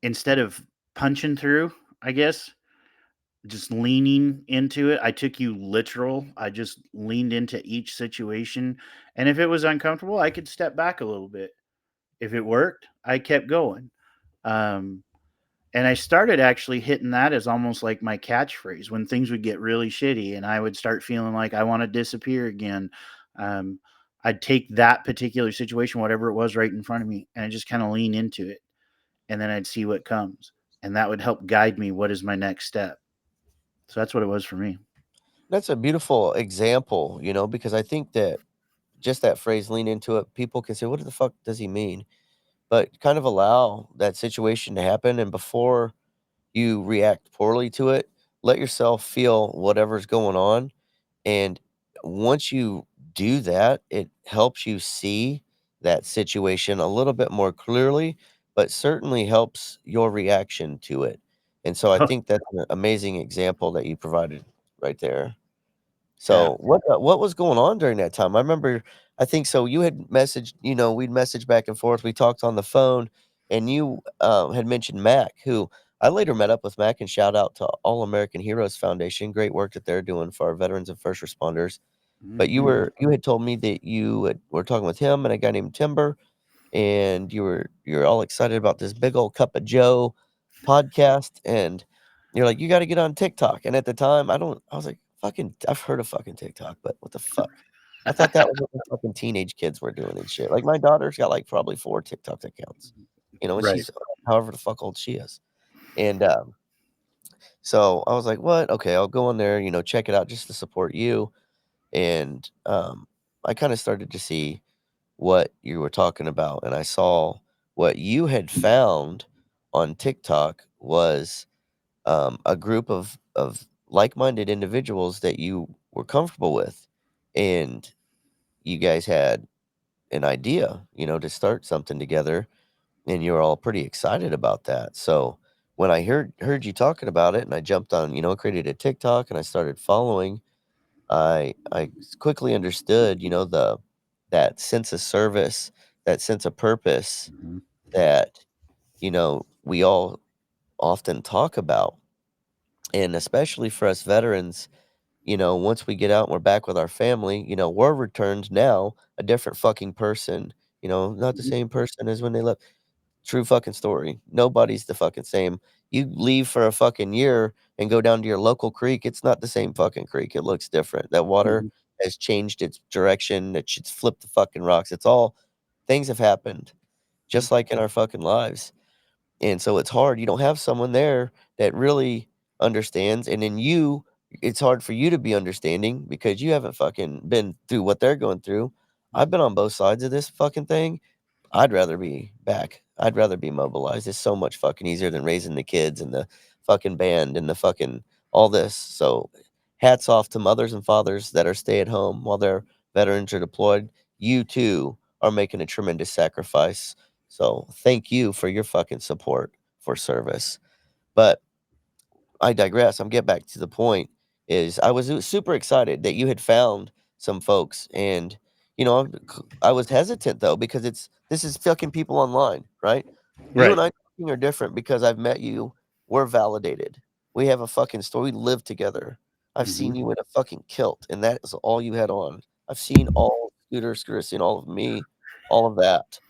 instead of punching through, I guess, just leaning into it. I took you literal. I just leaned into each situation. And if it was uncomfortable, I could step back a little bit. If it worked, I kept going. Um, and I started actually hitting that as almost like my catchphrase when things would get really shitty and I would start feeling like I want to disappear again. Um, I'd take that particular situation, whatever it was right in front of me, and I just kind of lean into it. And then I'd see what comes. And that would help guide me. What is my next step? So that's what it was for me. That's a beautiful example, because I think that just that phrase, lean into it, people can say, what the fuck does he mean? But kind of allow that situation to happen. And before you react poorly to it, let yourself feel whatever's going on. And once you do that, it helps you see that situation a little bit more clearly, but certainly helps your reaction to it. And so I think that's an amazing example that you provided right there. Yeah. So what was going on during that time? I remember, I think so. You had messaged, we'd messaged back and forth. We talked on the phone, and you had mentioned Mac, who I later met up with Mac, and shout out to All American Heroes Foundation. Great work that they're doing for our veterans and first responders. But Hmm. you had told me that were talking with him and a guy named Timber, and you're all excited about this big old cup of Joe podcast, and you're like, you got to get on TikTok. And at the time, I was like, fucking, I've heard of fucking TikTok, but what the fuck? I thought that was what the fucking teenage kids were doing and shit. Like my daughter's got like probably 4 TikTok accounts, and Right. she's however the fuck old she is. And so I was like, what? Okay, I'll go on there, check it out just to support you. And I kind of started to see what you were talking about, and I saw what you had found on TikTok was a group of like-minded individuals that you were comfortable with, and you guys had an idea, to start something together, and you were all pretty excited about that. So when I heard you talking about it, and I jumped on, created a TikTok, and I started following, I quickly understood, that sense of service, that sense of purpose Hmm. that, we all often talk about. And especially for us veterans, once we get out and we're back with our family, we're returned now a different fucking person, not the same person as when they left. True fucking story. Nobody's the fucking same. You leave for a fucking year and go down to your local creek, it's not the same fucking creek. It looks different. That water Hmm. has changed its direction. It's flipped the fucking rocks. It's all things have happened, just like in our fucking lives. And so it's hard. You don't have someone there that really understands. And then it's hard for you to be understanding because you haven't fucking been through what they're going through. I've been on both sides of this fucking thing. I'd rather be back. I'd rather be mobilized. It's so much fucking easier than raising the kids and the fucking band and the fucking all this. So hats off to mothers and fathers that are stay at home while their veterans are deployed. You too are making a tremendous sacrifice. So thank you for your fucking support for service. But I digress. I'm getting back to the point is I was super excited that you had found some folks, and I was hesitant though because this is fucking people online, right? You and Right. I talking are different because I've met you. We're validated. We have a fucking story. We live together. I've Hmm. seen you in a fucking kilt, and that is all you had on. I've seen all Scooter, seen all of me, all of that.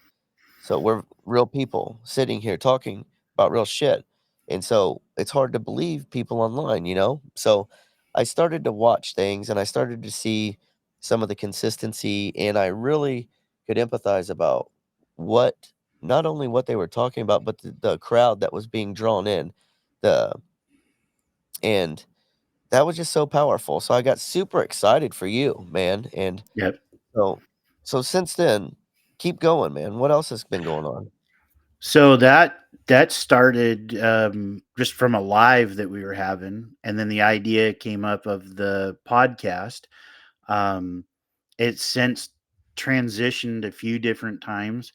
So we're real people sitting here talking about real shit. And so it's hard to believe people online. So I started to watch things and I started to see some of the consistency, and I really could empathize about what not only what they were talking about, but the crowd that was being drawn in. The and that was just so powerful. So I got super excited for you, man. And Yep. so so since then, keep going, man. What else has been going on? So that started just from a live that we were having, and then the idea came up of the podcast. Um, it's since transitioned a few different times.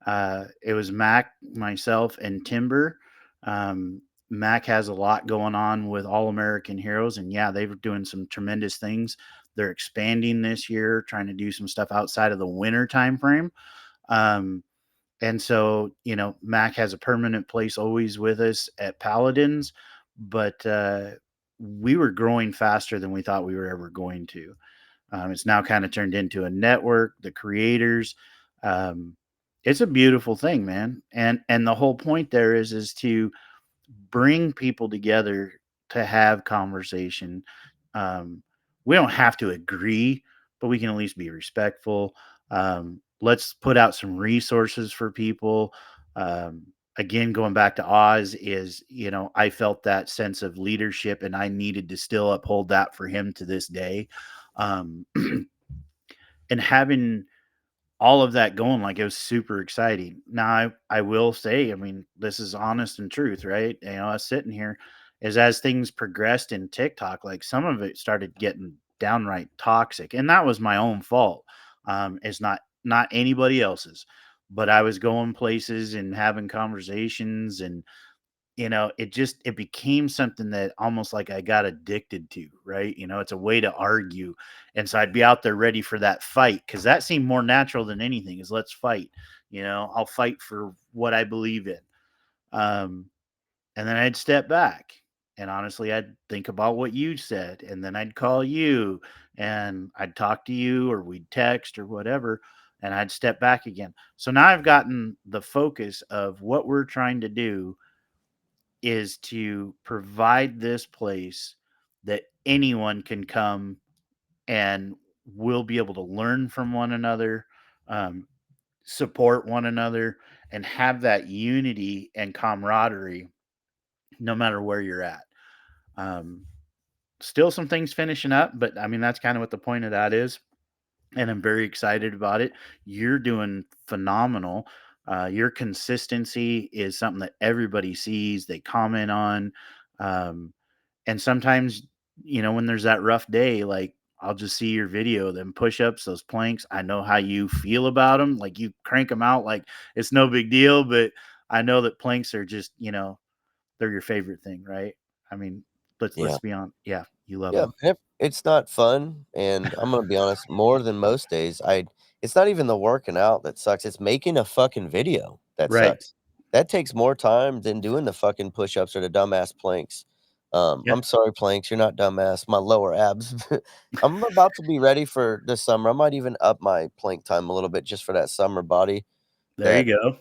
It was Mac, myself, and Timber. Um, Mac has a lot going on with All American Heroes, and yeah, they were doing some tremendous things. They're expanding this year, trying to do some stuff outside of the winter time frame. Um, And so, Mac has a permanent place always with us at Paladins, but we were growing faster than we thought we were ever going to. It's now kind of turned into a network, the creators. Um, it's a beautiful thing, man. And the whole point there is to bring people together to have conversation. We don't have to agree, but we can at least be respectful. Let's put out some resources for people. Again, going back to Oz, is I felt that sense of leadership, and I needed to still uphold that for him to this day. Um, and having all of that going, like, it was super exciting. Now, I will say, I mean, this is honest and truth, right? Us sitting here, is as things progressed in TikTok, like, some of it started getting downright toxic, and that was my own fault. It's not anybody else's, but I was going places and having conversations, and it became something that almost like I got addicted to, right? It's a way to argue. And so I'd be out there ready for that fight, because that seemed more natural than anything, is let's fight. I'll fight for what I believe in. Um, and then I'd step back, and honestly, I'd think about what you said, and then I'd call you, and I'd talk to you, or we'd text or whatever, and I'd step back again. So now I've gotten the focus of what we're trying to do is to provide this place that anyone can come, and we'll be able to learn from one another, um, support one another, and have that unity and camaraderie no matter where you're at. Um, Still some things finishing up, but I mean, that's kind of what the point of that is. And I'm very excited about it. You're doing phenomenal. Your consistency is something that everybody sees, they comment on. Um, and sometimes, when there's that rough day, like, I'll just see your video, them push ups, those planks. I know how you feel about them. Like, you crank them out like it's no big deal, but I know that planks are just, they're your favorite thing, right? I mean, let's Yeah. be on. Yeah, you love Yeah, them, it's not fun, and I'm gonna be honest, more than most days, it's not even the working out that sucks, it's making a fucking video that right? sucks. That takes more time than doing the fucking push-ups or the dumbass planks. Yeah, I'm sorry, planks, you're not dumbass, my lower abs. I'm about to be ready for the summer, I might even up my plank time a little bit just for that summer body, there you that go.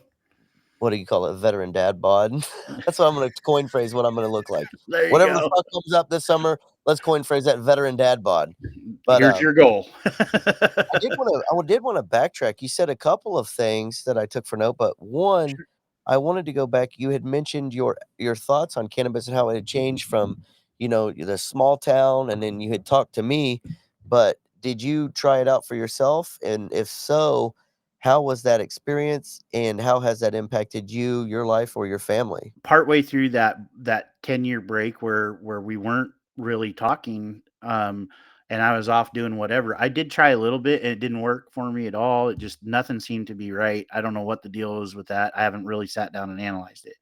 what do you call it? Veteran dad bod. That's what I'm gonna coin phrase what I'm gonna look like. There you Whatever the go. fuck comes up this summer, let's coin phrase that veteran dad bod. But, Here's your goal. I did wanna backtrack. You said a couple of things that I took for note, but one, Sure. I wanted to go back. You had mentioned your thoughts on cannabis and how it had changed from, the small town, and then you had talked to me, but did you try it out for yourself? And if so, how was that experience, and how has that impacted you, your life, or your family? Partway through that 10-year break where we weren't really talking, and I was off doing whatever, I did try a little bit, and it didn't work for me at all. It just, nothing seemed to be right. I don't know what the deal is with that. I haven't really sat down and analyzed it.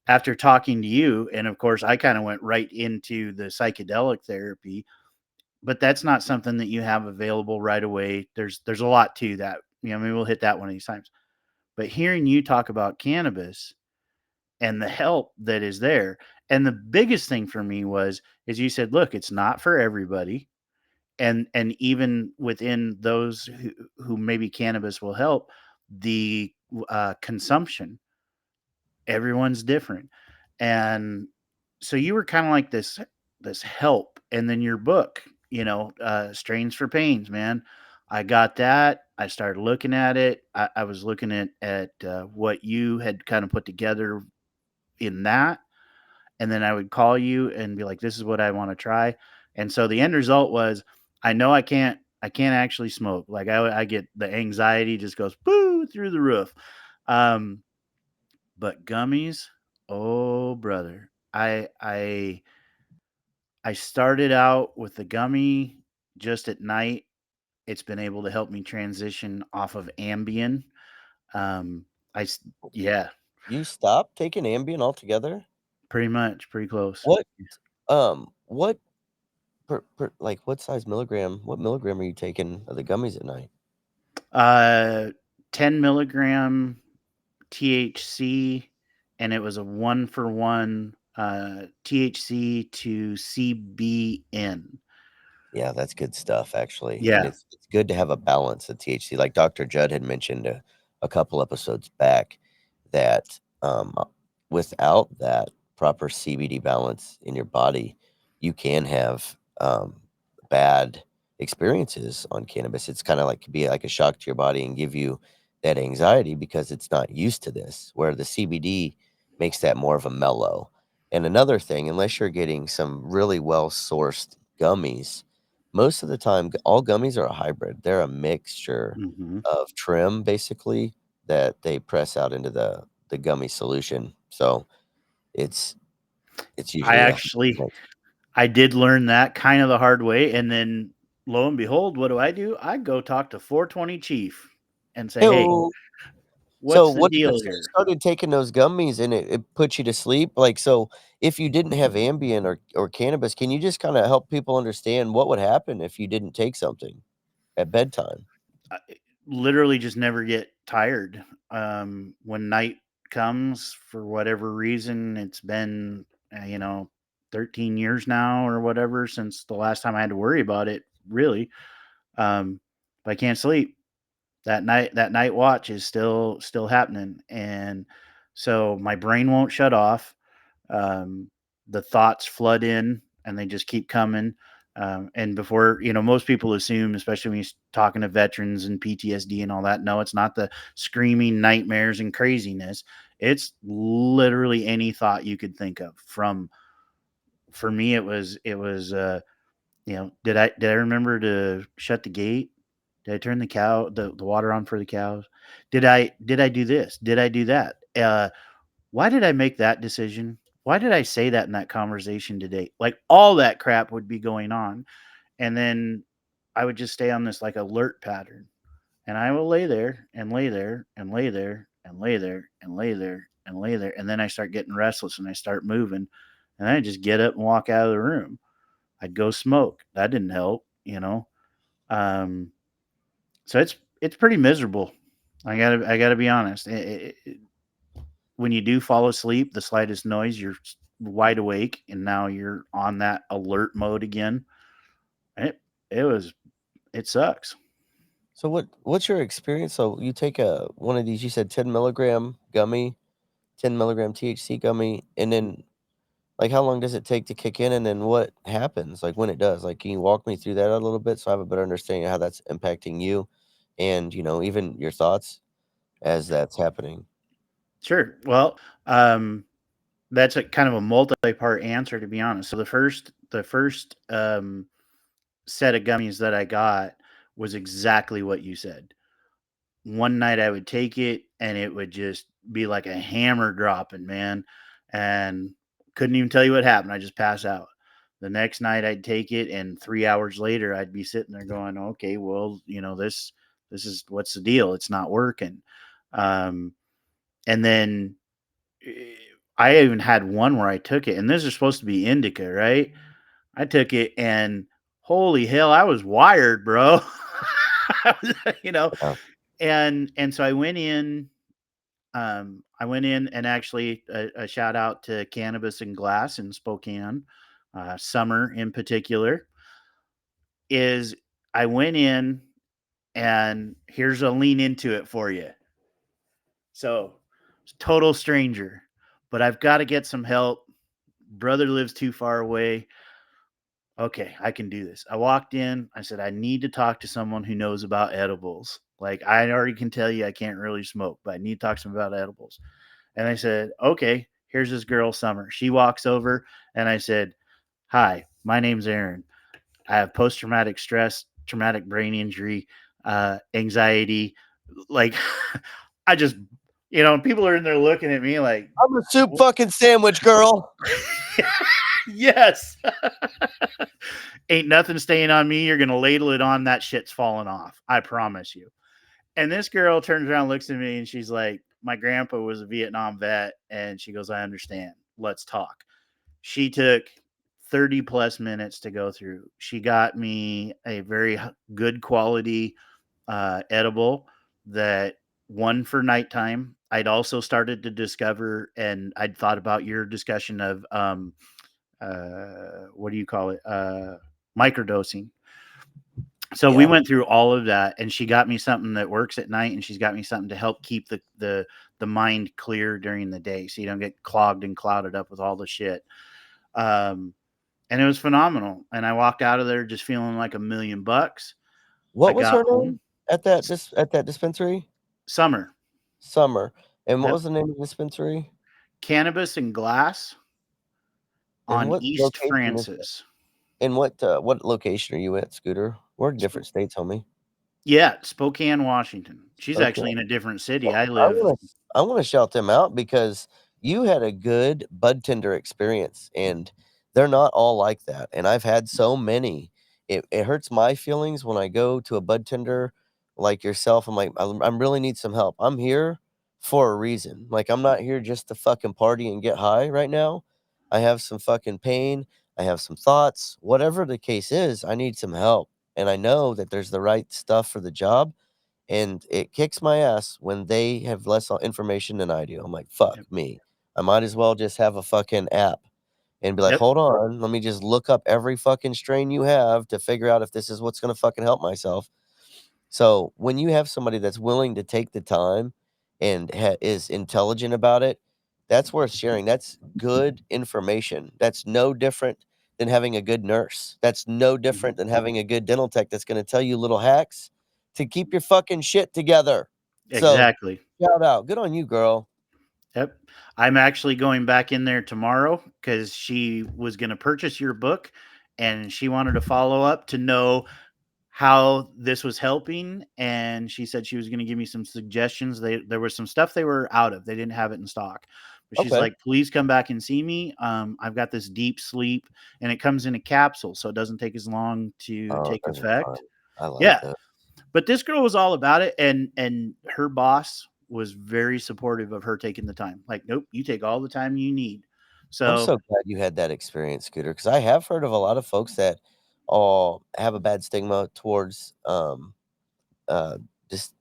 After talking to you, and of course, I kinda went right into the psychedelic therapy, but that's not something that you have available right away. There's a lot to that. Maybe we'll hit that one of these times. But hearing you talk about cannabis and the help that is there, and the biggest thing for me was, is you said, "Look, it's not for everybody." And even within those who maybe cannabis will help, the consumption, everyone's different. And so you were kind of like this help. And then your book, Strains for Pains, man, I got that. I started looking at it. I was looking at what you had kind of put together in that, and then I would call you and be like, "This is what I want to try." And so the end result was, I know I can't actually smoke. Like, I get the anxiety just goes boo through the roof. Um, but gummies, oh brother, I started out with the gummy just at night. It's been able to help me transition off of Ambien. Um, I s- yeah, You stopped taking Ambien altogether? pretty much, pretty close. What, what like, what milligram are you taking of the gummies at night? Uh, 10 milligram. THC, and it was a 1-for-1 THC to CBN. Yeah, that's good stuff, actually, and Yeah. it's good to have a balance of THC, like Dr. Judd had mentioned a couple episodes back that, without that proper CBD balance in your body, you can have, bad experiences on cannabis. It's kinda like could be like a shock to your body and give you that anxiety because it's not used to this, where the CBD makes that more of a mellow. And another thing, unless you're getting some really well-sourced gummies, most of the time, all gummies are a hybrid. They're a mixture Mhm. of trim, basically, that they press out into the gummy solution. So it's it's I usually a actually mix. I did learn that kind of the hard way, and then lo and behold, what do? I go talk to 420 Chief and say, "Hey, Heyo. So what's the what you deal so you here?" started taking those gummies and it put you to sleep? Like, so if you didn't have Ambien or cannabis, can you just kinda help people understand what would happen if you didn't take something at bedtime? I literally just never get tired. When night comes, for whatever reason, it's been, 13 years now or whatever since the last time I had to worry about it, really. But I can't sleep. That night watch is still happening, and so my brain won't shut off. um, the thoughts flood in and they just keep coming. And before, most people assume, especially when you're talking to veterans and PTSD and all that, no, it's not the screaming nightmares and craziness. It's literally any thought you could think of. From For me, it was did I remember to shut the gate? Did I turn the water on for the cows? Did I do this? Did I do that? Why did I make that decision? Why did I say that in that conversation today? Like, all that crap would be going on. And then I would just stay on this like alert pattern. And I will lay there and lay there and lay there and lay there and lay there and lay there. And then I start getting restless and I start moving. And I just get up and walk out of the room. I'd go smoke. That didn't help. Um, so it's pretty miserable. I gotta be honest. When you do fall asleep, the slightest noise, you're wide awake, and now you're on that alert mode again. It it was it sucks. So what's your experience? So you take a one of these, you said 10 milligram gummy, 10 milligram THC gummy, and then like how long does it take to kick in and then what happens? Like when it does? Like can you walk me through that a little bit so I have a better understanding of how that's impacting you and even your thoughts as that's happening? Sure. Well, that's a kind of a multi-part answer, to be honest. So the first set of gummies that I got was exactly what you said. One night I would take it and it would just be like a hammer dropping, man, and couldn't even tell you what happened. I just pass out. The next night I'd take it and 3 hours later I'd be sitting there going, "Okay, well, this is what's the deal? It's not working." Um, and then eh, I even had one where I took it, and this is supposed to be indica, right? I took it and holy hell, I was wired, bro. you know, Yeah. and so I went in and actually a shout out to Cannabis and Glass in Spokane, Summer in particular, is I went in and here's a lean into it for you. So, total stranger, but I've got to get some help. Brother lives too far away. Okay, I can do this. I walked in. I said, I need to talk to someone who knows about edibles. Like, I already can tell you I can't really smoke, but I need to talk to someone about edibles. And I said, okay, here's this girl, Summer. She walks over and I said, hi, my name's Aaron. I have post traumatic stress, traumatic brain injury, anxiety. Like, I just, people are in there looking at me like, I'm a soup fucking sandwich, girl. yes. Ain't nothing staying on me. You're going to ladle it on. That shit's falling off. I promise you. And this girl turns around, looks at me, and she's like, my grandpa was a Vietnam vet. And she goes, I understand. Let's talk. She took 30 plus minutes to go through. She got me a very good quality edible, that one for nighttime. I'd also started to discover, and I'd thought about your discussion of what do you call it? Microdosing. So we Yeah. went through all of that, and she got me something that works at night, and she's got me something to help keep the mind clear during the day, so you don't get clogged and clouded up with all the shit. Um, and it was phenomenal. And I walked out of there just feeling like $1,000,000. I What was got her name home. at that dispensary? Summer. Summer. And what Yep. was the name of the dispensary? Cannabis and Glass And on what East location is it? Francis. And what location are you at, Scooter? We're in different states, homie. Yeah, Spokane, Washington. She's Okay. actually in a different city. Well, I I live. wanna I wanna shout them out because you had a good bud tender experience, and they're not all like that, and I've had so many. It hurts my feelings when I go to a bud tender like yourself. I'm like, I'm really need some help. I'm here for a reason. Like, I'm not here just to fucking party and get high right now. I have some fucking pain. I have some thoughts. Whatever the case is, I need some help, and I know that there's the right stuff for the job, and it kicks my ass when they have less information than I do. I'm like, "Fuck Yep. me. I might as well just have a fucking app and be like, Yep. hold on, let me just look up every fucking strain you have to figure out if this is what's gonna fucking help myself." So, when you have somebody that's willing to take the time and is intelligent about it, that's worth sharing. That's good information. That's no different than having a good nurse. That's no Mhm. different than having a good dental tech that's gonna tell you little hacks to keep your fucking shit together. So, Exactly. shout out. Good on you, girl. Yep. I'm actually going back in there tomorrow because she was going to purchase your book, and she wanted to follow up to know how this was helping. And she said she was going to give me some suggestions. There was some stuff they were out of, they didn't have it in stock. But she's Okay. like, please come back and see me. I've got this deep sleep, and it comes in a capsule, so it doesn't take as long to Oh, take those are fun. effect. I like Yeah. that. But this girl was all about it, and her boss was very supportive of her taking the time. Like, "Nope, you take all the time you need." I'm So, so glad you had that experience, Scooter, because I have heard of a lot of folks that all have a bad stigma towards, uh, just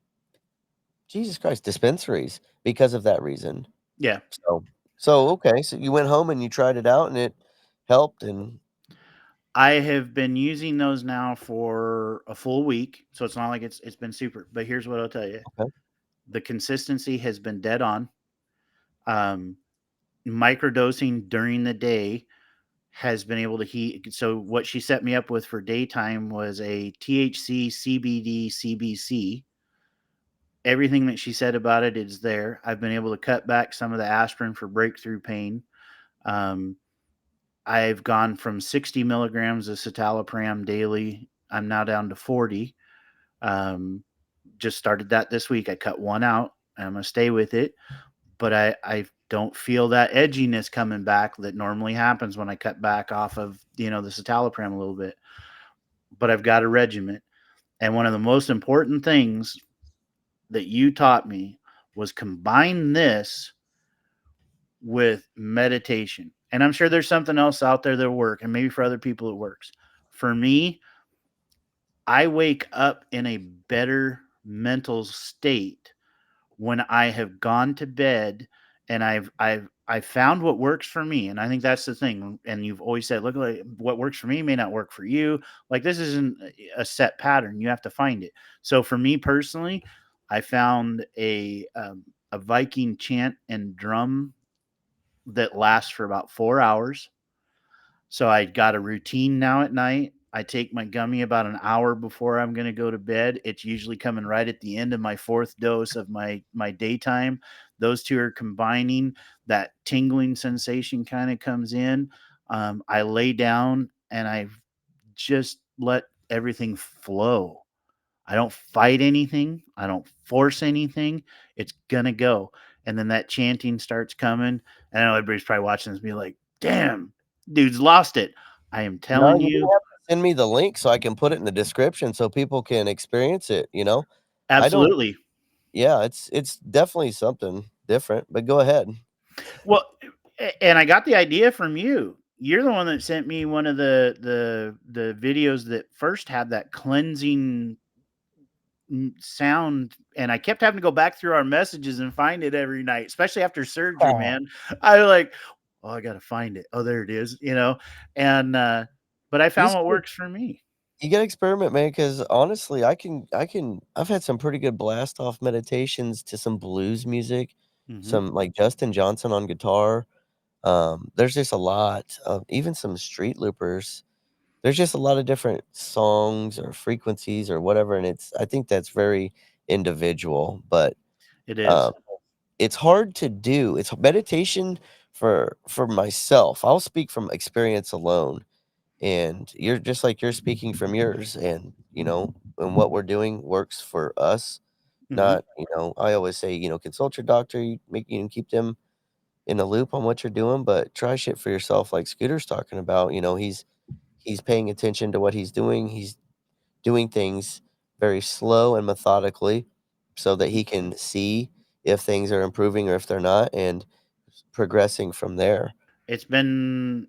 Jesus Christ, dispensaries because of that reason. yeah, So okay, so you went home and you tried it out and it helped and I have been using those now for a full week, so it's not like it's been super, but here's what I'll tell you. okay, The consistency has been dead on. Um, Microdosing during the day has been able to heat. So what she set me up with for daytime was a THC, CBD, CBC. Everything that she said about it is there. I've been able to cut back some of the aspirin for breakthrough pain. Um, I've gone from 60 milligrams of citalopram daily. I'm now down to 40. Um, just started that this week. I cut one out. I'm gonna stay with it, but I don't feel that edginess coming back that normally happens when I cut back off of the citalopram a little bit. But I've got a regiment, and one of the most important things that you taught me was combine this with meditation. And I'm sure there's something else out there that'll work, and maybe for other people it works. For me, I wake up in a better mental state when I have gone to bed, and I've found what works for me. And I think that's the thing. And you've always said, look, like what works for me may not work for you. Like, this isn't a set pattern. You have to find it. So for me personally, I found a Viking chant and drum that lasts for about 4 hours. So I got a routine now at night. I take my gummy about an hour before I'm going to go to bed. It's usually coming right at the end of my fourth dose of my daytime. Those two are combining. That tingling sensation kind of comes in. I lay down and I just let everything flow. I don't fight anything. I don't force anything. It's gonna go. And then that chanting starts coming. And I know everybody's probably watching this and be like, damn, dude's lost it. I am no, telling you're you, gonna have to send me the link so I can put it in the description so people can experience it, you know? I don't absolutely. Yeah, it's definitely something different, but go ahead. Well, and I got the idea from you. You're the one that sent me one of the videos that first had that cleansing sound, and I kept having to go back through our messages and find it every night, especially after surgery, Ah, man. I like, oh, I gotta find it. Oh, there it is, And but I you found what works for me. You gotta experiment, man. Because honestly, I've had some pretty good blast off meditations to some blues music, Hmm. some, like, Justin Johnson on guitar. There's just a lot of even some street loopers. There's just a lot of different songs or frequencies or whatever, and I think that's very individual, but, It is. um, it's hard to do. It's meditation for myself. I'll speak from experience alone. And you're just like you're speaking from yours, and and what we're doing works for us. Hmm. Not, I always say, consult your doctor, keep them in the loop on what you're doing, but try shit for yourself, like Scooter's talking about. He's paying attention to what he's doing. He's doing things very slow and methodically so that Hmm. he can see if things are improving or if they're not, and progressing from there. It's been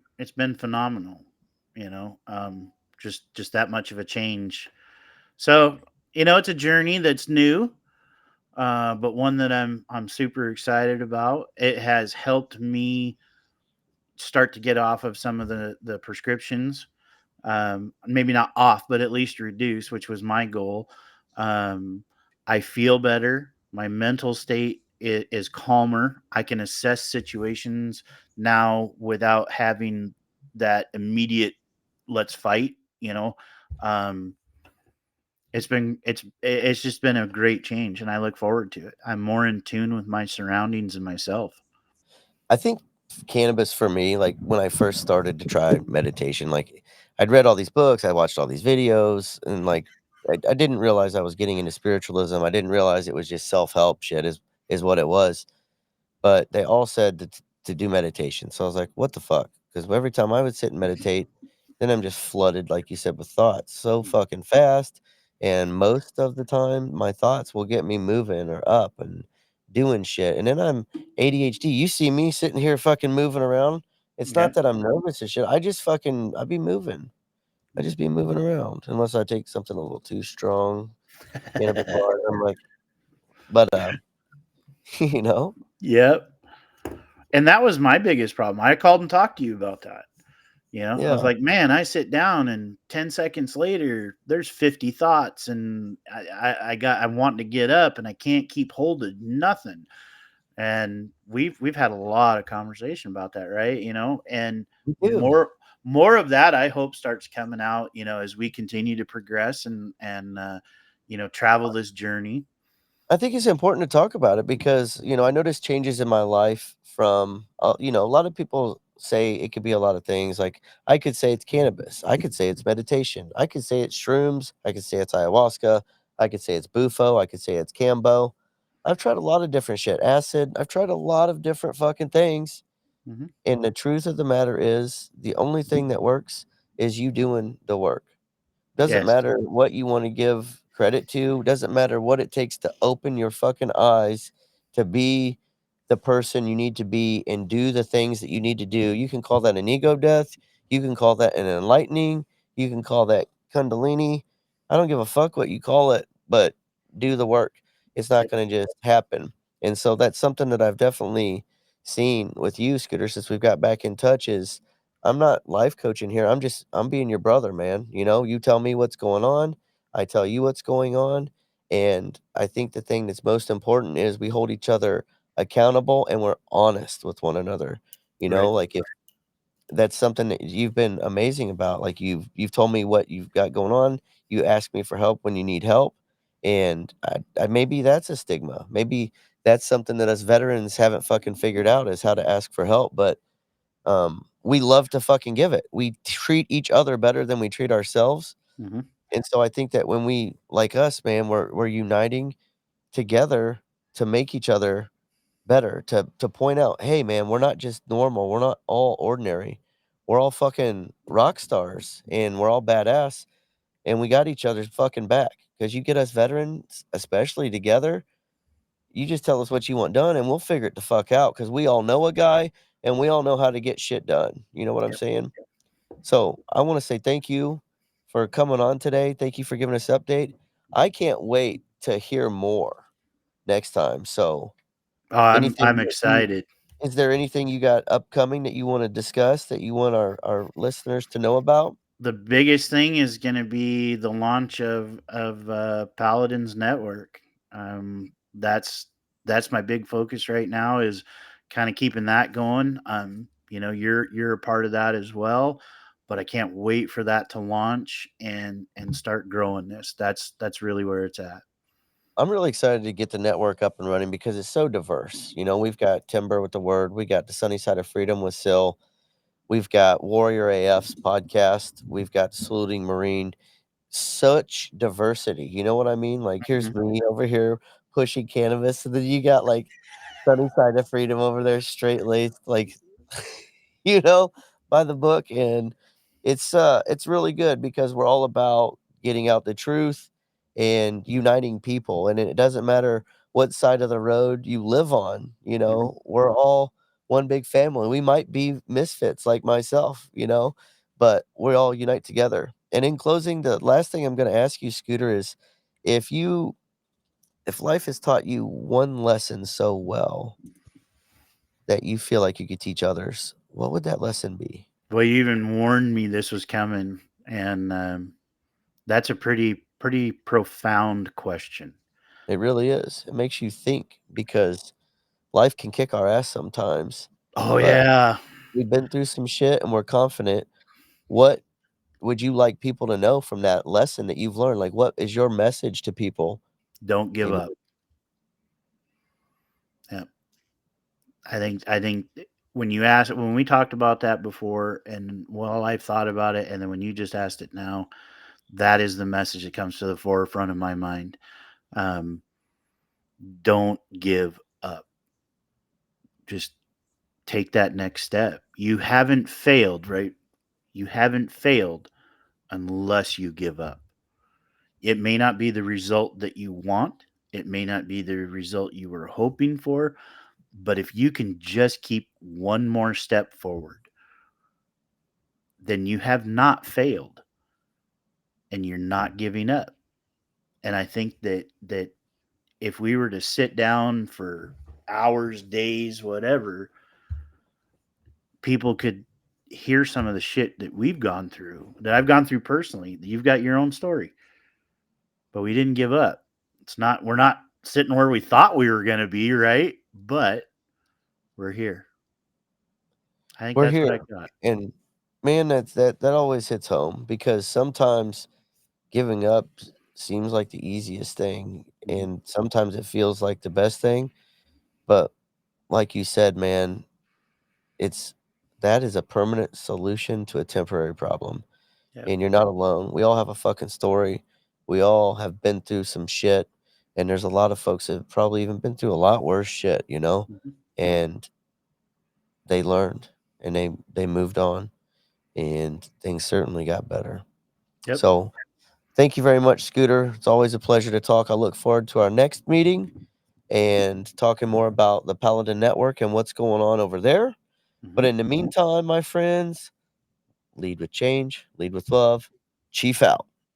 phenomenal, you know. Just that much of a change. So it's a journey that's new, but one that I'm super excited about. It has helped me start to get off of some of the prescriptions. Maybe not off, but at least reduce, which was my goal. Um, I feel better. My mental state is calmer. I can assess situations now without having that immediate "let's fight." Um, it's just been a great change, and I look forward to it. I'm more in tune with my surroundings and myself. I think cannabis for me, like, when I first started to try meditation, like, I'd read all these books, I watched all these videos, and, like, I didn't realize I was getting into spiritualism. I didn't realize it was just self-help shit is what it was. But they all said to do meditation, so I was like, "What the fuck?" Because every time I would sit and meditate, then I'm just flooded, like you said, with thoughts so Mhm. fucking fast, and most of the time, my thoughts will get me moving or up and doing shit, and then I'm ADHD. You see me sitting here fucking moving around, it's not Yep. that I'm nervous and shit, I be moving. I just be moving around unless I take something a little too strong, cannabis wise, I'm like but, you know? Yep. And that was my biggest problem. I called and talked to you about that. I was Yeah, like, man, I sit down and 10 seconds later, there's 50 thoughts, and I want to get up and I can't keep holding nothing. And we've had a lot of conversation about that, right? And we do. more of that I hope starts coming out, as we continue to progress and travel this journey. I think it's important to talk about it because, I noticed changes in my life from, a lot of people say it could be a lot of things. Like, I could say it's cannabis. I could say it's meditation. I could say it's shrooms. I could say it's ayahuasca. I could say it's bufo. I could say it's cambo. I've tried a lot of different shit. Acid. I've tried a lot of different fucking things. Hmm. And the truth of the matter is, the only thing that works is you doing the work. Doesn't Yes. matter what you wanna give credit to, doesn't matter what it takes to open your fucking eyes to be the person you need to be and do the things that you need to do. You can call that an ego death, you can call that an enlightening, you can call that kundalini. I don't give a fuck what you call it, but do the work. It's not gonna just happen. And so that's something that I've definitely seen with you, Scooter, since we've got back in touch is I'm not life coaching here. I'm being your brother, man. You tell me what's going on, I tell you what's going on, and I think the thing that's most important is we hold each other accountable and we're honest with one another. Right. Like, if that's something that you've been amazing about. Like, you've told me what you've got going on. You ask me for help when you need help, and I maybe that's a stigma. Maybe that's something that us veterans haven't fucking figured out is how to ask for help, but we love to fucking give it. We treat each other better than we treat ourselves. Hmm. And so I think that when we, like us, man, we're uniting together to make each other better, to point out, hey man, we're not just normal. We're not all ordinary. We're all fucking rock stars and we're all badass and we got each other's fucking back. Because you get us veterans, especially together, you just tell us what you want done and we'll figure it the fuck out because we all know a guy and we all know how to get shit done. You know what I'm Yep. saying? So I want to say thank you for coming on today. Thank you for giving us an update. I can't wait to hear more next time. So, Oh, I'm anything that you excited. is there anything you got upcoming that you wanna discuss that you want our listeners to know about? The biggest thing is gonna be the launch of Paladin's network. That's my big focus right now is kinda keeping that going. You're a part of that as well, but I can't wait for that to launch and start growing this. That's really where it's at. I'm really excited to get the network up and running because it's so diverse. We've got Timber with the Word, we got the Sunny Side of Freedom with Sil, we've got Warrior AF's podcast, we've got Saluting Marine. Such diversity, you know what I mean? Like, here's Mhm. me over here pushing cannabis, and then you got, like, Sunny Side of Freedom over there straight-laced, like, you know, by the book, and it's really good because we're all about getting out the truth and uniting people, and it doesn't matter what side of the road you live on, Mhm. we're all one big family. We might be misfits like myself, but we all unite together. And in closing, the last thing I'm gonna ask you, Scooter, is if you if life has taught you one lesson so well that you feel like you could teach others, what would that lesson be? Well, you even warned me this was coming, and, that's a pretty profound question. It really is. It makes you think because life can kick our ass sometimes, Oh, but yeah. we've been through some shit and we're confident. What would you like people to know from that lesson that you've learned? Like, what is your message to people? Don't give You know, up. Yeah. I think when we talked about that before, and while I've thought about it, and then when you just asked it now, that is the message that comes to the forefront of my mind. Um, don't give up. Just take that next step. You haven't failed, right? You haven't failed unless you give up. It may not be the result that you want. It may not be the result you were hoping for, but if you can just keep one more step forward, then you have not failed and you're not giving up. And I think that if we were to sit down for hours, days, whatever, people could hear some of the shit that we've gone through, that I've gone through personally. You've got your own story, but we didn't give up. We're not sitting where we thought we were going to be, right? But we're here. I think we're that's what here. I got. And man, that always hits home because sometimes giving up seems like the easiest thing, Mhm. and sometimes it feels like the best thing. But like you said, man, it's that is a permanent solution to a temporary problem. Yep. And you're not alone. We all have a fucking story. We all have been through some shit. And there's a lot of folks that have probably even been through a lot worse shit. Mhm. And they learned and they moved on and things certainly got better. Yep. So thank you very much, Scooter. It's always a pleasure to talk. I look forward to our next meeting and talking more about the Paladin Network and what's going on over there. But Mhm. in the meantime, my friends, lead with change, lead with love. Chief out.